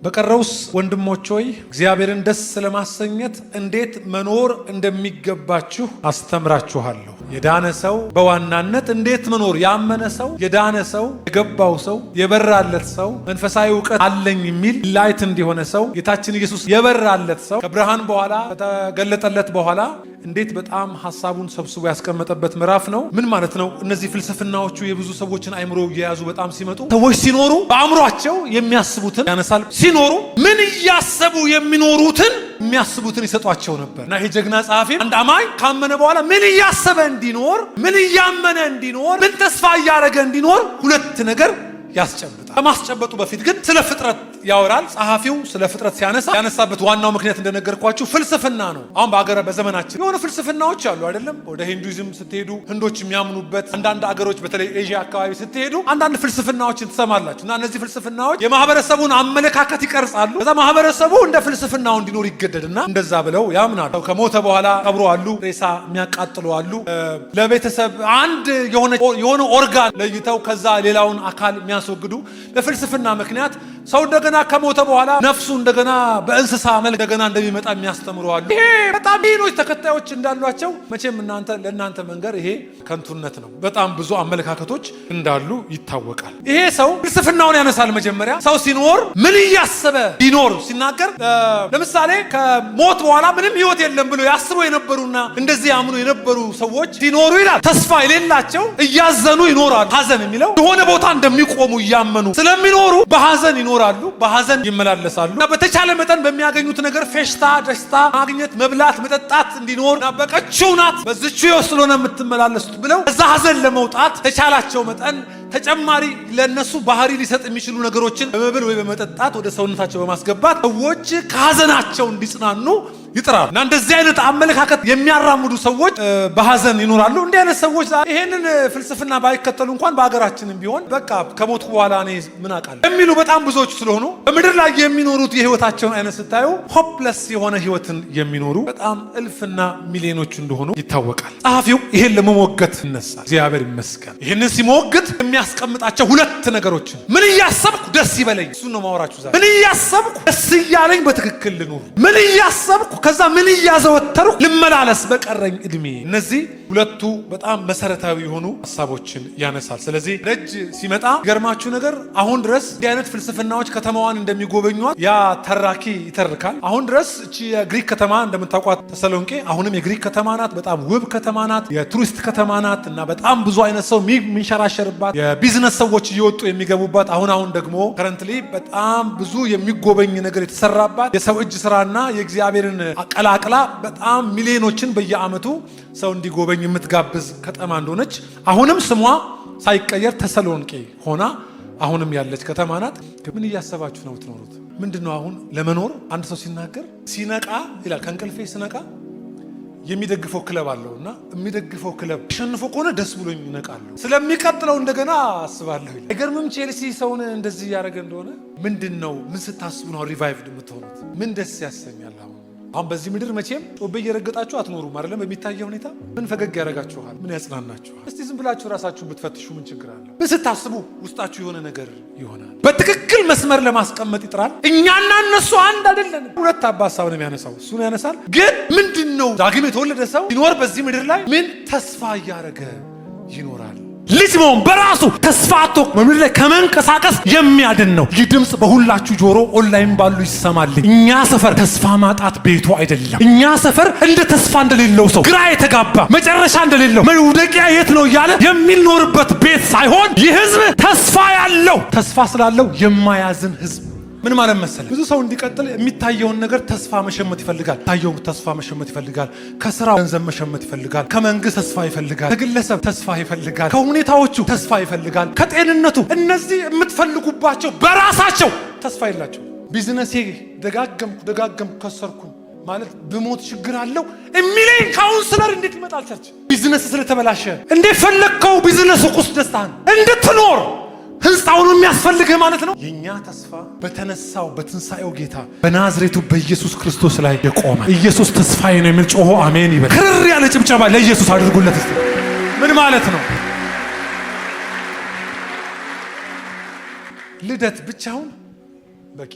በቀረውስ ወንድሞች ሆይ እግዚአብሔርን ደስ ለማሰኘት እንዴት መኖር እንደሚገባችሁ አስተምራችኋለሁ። የዳነ ሰው በዋናነት እንዴት መኖር፣ ያመነ ሰው፣ የዳነ ሰው፣ የገባው ሰው፣ የበራለት ሰው፣ መንፈሳዊ ዕውቀት አለኝ የሚል ላይት እንዲሆነ ሰው፣ ጌታችን ኢየሱስ የበራለት ሰው ከብርሃን በኋላ ከተገለጠለት በኋላ እንዴት በጣም ሐሳቡን ሰብስቦ ያስቀመጠበት ምዕራፍ ነው። ምን ማለት ነው? እነዚህ ፍልስፍናዎቹ የብዙ ሰዎችን አእምሮ እየያዙ በጣም ሲመጡ ሰዎች ሲኖሩ በአእምሯቸው የሚያስቡትን ያነሳል። ሲኖሩ ምን እያሰቡ የሚኖሩትን የሚያስቡትን ይሰጧቸው ነበር። እና ይሄ ጀግና ጸሐፊ አንድ አማኝ ካመነ በኋላ ምን እያሰበ እንዲኖር፣ ምን እያመነ እንዲኖር፣ ምን ተስፋ እያደረገ እንዲኖር ሁለት ነገር ያስጨብጣል። ከማስጨበጡ በፊት ግን ስለ ፍጥረት ያወራል። ጸሐፊው ስለ ፍጥረት ያነሳበት ዋናው ምክንያት እንደነገርኳችሁ ፍልስፍና ነው። አሁን በዘመናችን የሆነ ፍልስፍናዎች አሉ አይደለም? ወደ ሂንዱይዝም ስትሄዱ ህንዶች የሚያምኑበት፣ አንዳንድ አገሮች በተለይ ኤዥያ አካባቢ ስትሄዱ አንዳንድ ፍልስፍናዎችን ትሰማላችሁ። እና እነዚህ ፍልስፍናዎች የማህበረሰቡን አመለካከት ይቀርጻሉ። ከዛ ማህበረሰቡ እንደ ፍልስፍናው እንዲኖር ይገደድና እንደዛ ብለው ያምናሉ። ከሞተ በኋላ ቀብሮ አሉ፣ ሬሳ የሚያቃጥሉ አሉ። ለቤተሰብ አንድ የሆነ ኦርጋን ለይተው ከዛ ሌላውን አካል የሚያስወግዱ በፍልስፍና ምክንያት ሰው እንደገና ከሞተ በኋላ ነፍሱ እንደገና በእንስሳ መልክ እንደገና እንደሚመጣ የሚያስተምሩ አሉ። ይሄ በጣም ሌሎች ተከታዮች እንዳሏቸው መቼም ለእናንተ መንገር ይሄ ከንቱነት ነው። በጣም ብዙ አመለካከቶች እንዳሉ ይታወቃል። ይሄ ሰው ፍልስፍናውን ያነሳል። መጀመሪያ ሰው ሲኖር ምን እያሰበ ቢኖር ሲናገር፣ ለምሳሌ ከሞት በኋላ ምንም ህይወት የለም ብሎ ያስቡ የነበሩና እንደዚህ ያምኑ የነበሩ ሰዎች ሲኖሩ ይላል ተስፋ የሌላቸው እያዘኑ ይኖራሉ። ሐዘን የሚለው የሆነ ቦታ እንደሚቆሙ እያመኑ ስለሚኖሩ በሐዘን ይኖራሉ፣ በሐዘን ይመላለሳሉ። እና በተቻለ መጠን በሚያገኙት ነገር ፌሽታ፣ ደስታ ማግኘት፣ መብላት፣ መጠጣት እንዲኖር እና በቀችው ናት በዝቹ ስለሆነ የምትመላለሱት ብለው እዛ ሐዘን ለመውጣት ተቻላቸው መጠን ተጨማሪ ለነሱ ባህሪ ሊሰጥ የሚችሉ ነገሮችን በመብል ወይ በመጠጣት ወደ ሰውነታቸው በማስገባት ሰዎች ከሐዘናቸው እንዲጽናኑ ይጥራሉ። እና እንደዚህ አይነት አመለካከት የሚያራምዱ ሰዎች በሐዘን ይኖራሉ። እንዲህ አይነት ሰዎች ይሄንን ፍልስፍና ባይከተሉ እንኳን በሀገራችንም ቢሆን በቃ ከሞትኩ በኋላ እኔ ምን አውቃለሁ የሚሉ በጣም ብዙዎች ስለሆኑ በምድር ላይ የሚኖሩት የህይወታቸውን አይነት ስታዩ ሆፕለስ የሆነ ህይወትን የሚኖሩ በጣም እልፍና ሚሊዮኖች እንደሆኑ ይታወቃል። ጸሐፊው ይሄን ለመሞገት ይነሳል። እግዚአብሔር ይመስገን። ይሄንን ሲሞግት የሚያስቀምጣቸው ሁለት ነገሮችን፣ ምን እያሰብኩ ደስ ይበለኝ፣ እሱን ነው ማወራችሁ ዛሬ። ምን እያሰብኩ ደስ እያለኝ በትክክል ልኑር፣ ምን እያሰብኩ ከዛ ምን እያዘወተርኩ ልመላለስ በቀረኝ እድሜ። እነዚህ ሁለቱ በጣም መሰረታዊ የሆኑ ሐሳቦችን ያነሳል። ስለዚህ ደጅ ሲመጣ ገርማችሁ ነገር አሁን ድረስ እንዲህ አይነት ፍልስፍናዎች ከተማዋን እንደሚጎበኟት ያ ተራኪ ይተርካል። አሁን ድረስ እቺ የግሪክ ከተማ እንደምታውቋት ተሰሎንቄ አሁንም የግሪክ ከተማ ናት። በጣም ውብ ከተማ ናት። የቱሪስት ከተማ ናት እና በጣም ብዙ አይነት ሰው የሚንሸራሸርባት፣ የቢዝነስ ሰዎች እየወጡ የሚገቡባት፣ አሁን ደግሞ ከረንትሊ በጣም ብዙ የሚጎበኝ ነገር የተሰራባት የሰው እጅ ስራና የእግዚአብሔርን አቀላቅላ በጣም ሚሊዮኖችን በየዓመቱ ሰው እንዲጎበኝ የምትጋብዝ ከተማ እንደሆነች አሁንም ስሟ ሳይቀየር ተሰሎንቄ ሆና አሁንም ያለች ከተማ ናት። ምን እያሰባችሁ ነው የምትኖሩት? ምንድነው አሁን ለመኖር አንድ ሰው ሲናገር ሲነቃ ይላል ከእንቅልፌ ስነቃ የሚደግፈው ክለብ አለውና የሚደግፈው ክለብ ተሸንፎ ከሆነ ደስ ብሎኝ እነቃለሁ፣ ስለሚቀጥለው እንደገና አስባለሁ ይላል። አይገርምም? ቼልሲ ሰውን እንደዚህ እያደረገ እንደሆነ ምንድነው? ምን ስታስቡ ነው ሪቫይቭድ የምትሆኑት? ምን ደስ ያሰኛል? አሁን በዚህ ምድር መቼም ጮቤ እየረገጣችሁ አትኖሩም አይደለም? በሚታየው ሁኔታ ምን ፈገግ ያደርጋችኋል? ምን ያጽናናችኋል? እስቲ ዝም ብላችሁ ራሳችሁን ብትፈትሹ ምን ችግር አለው? ምን ስታስቡ ውስጣችሁ የሆነ ነገር ይሆናል። በትክክል መስመር ለማስቀመጥ ይጥራል። እኛና እነሱ አንድ አይደለንም። ሁለት ሀሳብ ነው የሚያነሳው፣ እሱን ያነሳል። ግን ምንድነው ዳግም የተወለደ ሰው ሲኖር በዚህ ምድር ላይ ምን ተስፋ እያደረገ ይኖራል? ልጅ መሆን በራሱ ተስፋ አጥቶ በምድር ላይ ከመንቀሳቀስ የሚያድን ነው። ይህ ድምፅ በሁላችሁ ጆሮ ኦንላይን ባሉ ይሰማልኝ። እኛ ሰፈር ተስፋ ማጣት ቤቱ አይደለም። እኛ ሰፈር እንደ ተስፋ እንደሌለው ሰው ግራ የተጋባ መጨረሻ እንደሌለው መውደቂያ የት ነው እያለ የሚኖርበት ቤት ሳይሆን ይህ ህዝብ ተስፋ ያለው፣ ተስፋ ስላለው የማያዝን ህዝብ። ምን ማለት መሰለ? ብዙ ሰው እንዲቀጥል የሚታየውን ነገር ተስፋ መሸመት ይፈልጋል። ታየው ተስፋ መሸመት ይፈልጋል። ከስራው ገንዘብ መሸመት ይፈልጋል። ከመንግስት ተስፋ ይፈልጋል። ከግለሰብ ተስፋ ይፈልጋል። ከሁኔታዎቹ ተስፋ ይፈልጋል። ከጤንነቱ። እነዚህ የምትፈልጉባቸው በራሳቸው ተስፋ የላቸው። ቢዝነሴ ደጋገምኩ ከሰርኩ ማለት ብሞት ችግር አለው የሚለኝ ካውንስለር እንዴት ይመጣል ቸርች? ቢዝነስ ስለተበላሸ እንዴት ፈለግከው ቢዝነስ ውስጥ ደስታን እንድትኖር ህንፃውን የሚያስፈልግህ ማለት ነው። የኛ ተስፋ በተነሳው በትንሳኤው ጌታ በናዝሬቱ በኢየሱስ ክርስቶስ ላይ የቆመ ኢየሱስ ተስፋዬ ነው የሚል ጮሆ አሜን ይበል። ክርር ያለ ጭብጨባ ለኢየሱስ አድርጉለት። ምን ማለት ነው? ልደት ብቻውን በቂ